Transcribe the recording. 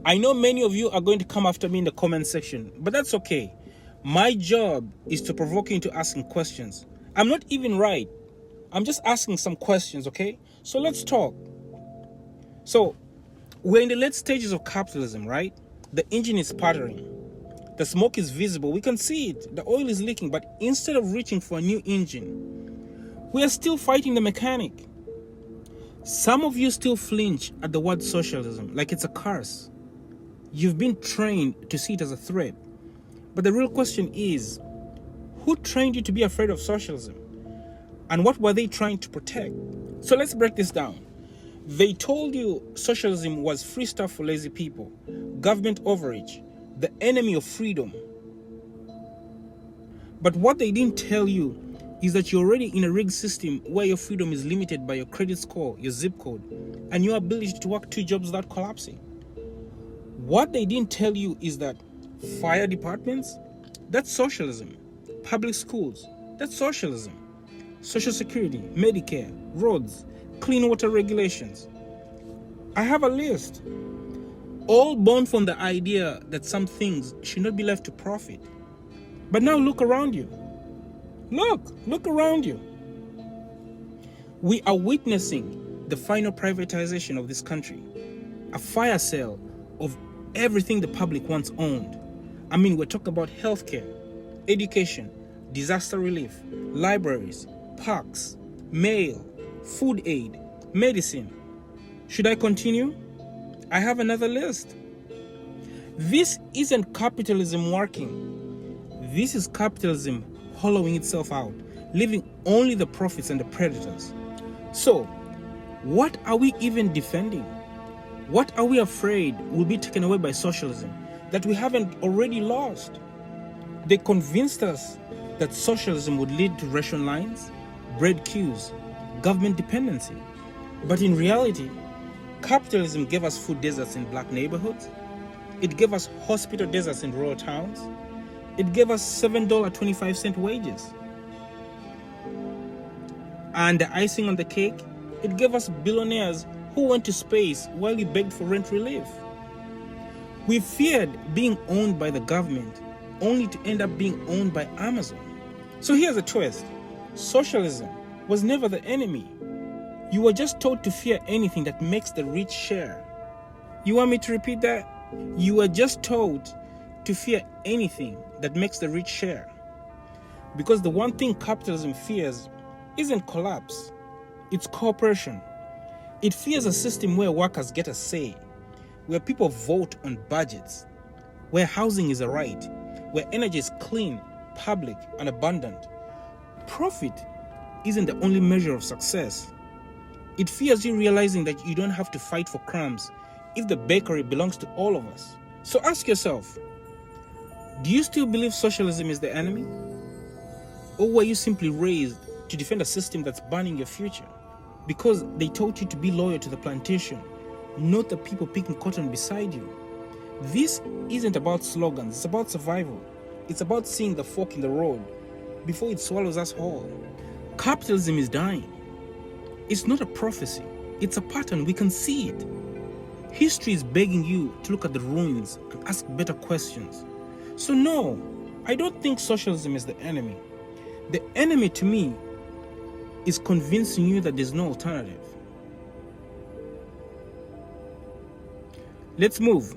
I know many of you are going to come after me in the comment section, but that's okay. My job is to provoke you into asking questions. I'm not even right. I'm just asking some questions, okay? So let's talk. So, we're in the late stages of capitalism, right? The engine is sputtering. The smoke is visible. We can see it. The oil is leaking. But instead of reaching for a new engine, we are still fighting the mechanic. Some of you still flinch at the word socialism like it's a curse. You've been trained to see it as a threat. But the real question is, who trained you to be afraid of socialism? And what were they trying to protect? So let's break this down. They told you socialism was free stuff for lazy people, government overreach, the enemy of freedom. But what they didn't tell you is that you're already in a rigged system where your freedom is limited by your credit score, your zip code, and your ability to work 2 jobs without collapsing. What they didn't tell you is that fire departments, that's socialism. Public schools, that's socialism. Social security, Medicare, roads, clean water regulations. I have a list. All born from the idea that some things should not be left to profit. But now look around you. Look around you. We are witnessing the final privatization of this country. A fire sale of everything the public once owned. I mean, we're talking about healthcare, education, disaster relief, libraries, parks, mail, food aid, medicine. Should I continue? I have another list. This isn't capitalism working. This is capitalism hollowing itself out, leaving only the profits and the predators. So, what are we even defending? What are we afraid will be taken away by socialism that we haven't already lost? They convinced us that socialism would lead to ration lines, bread queues, government dependency. But in reality, capitalism gave us food deserts in black neighborhoods. It gave us hospital deserts in rural towns. It gave us $7.25 wages. And the icing on the cake, it gave us billionaires who went to space while we begged for rent relief. We feared being owned by the government, only to end up being owned by Amazon. So here's a twist. Socialism was never the enemy. You were just taught to fear anything that makes the rich share. You want me to repeat that? You were just taught to fear anything that makes the rich share. Because the one thing capitalism fears isn't collapse, it's cooperation. It fears a system where workers get a say, where people vote on budgets, where housing is a right, where energy is clean, public, and abundant. Profit isn't the only measure of success. It fears you realizing that you don't have to fight for crumbs if the bakery belongs to all of us. So ask yourself, do you still believe socialism is the enemy? Or were you simply raised to defend a system that's burning your future? Because they taught you to be loyal to the plantation, not the people picking cotton beside you. This isn't about slogans, it's about survival. It's about seeing the fork in the road before it swallows us whole. Capitalism is dying. It's not a prophecy, it's a pattern, we can see it. History is begging you to look at the ruins and ask better questions. So no, I don't think socialism is the enemy. The enemy to me is convincing you that there's no alternative. Let's move.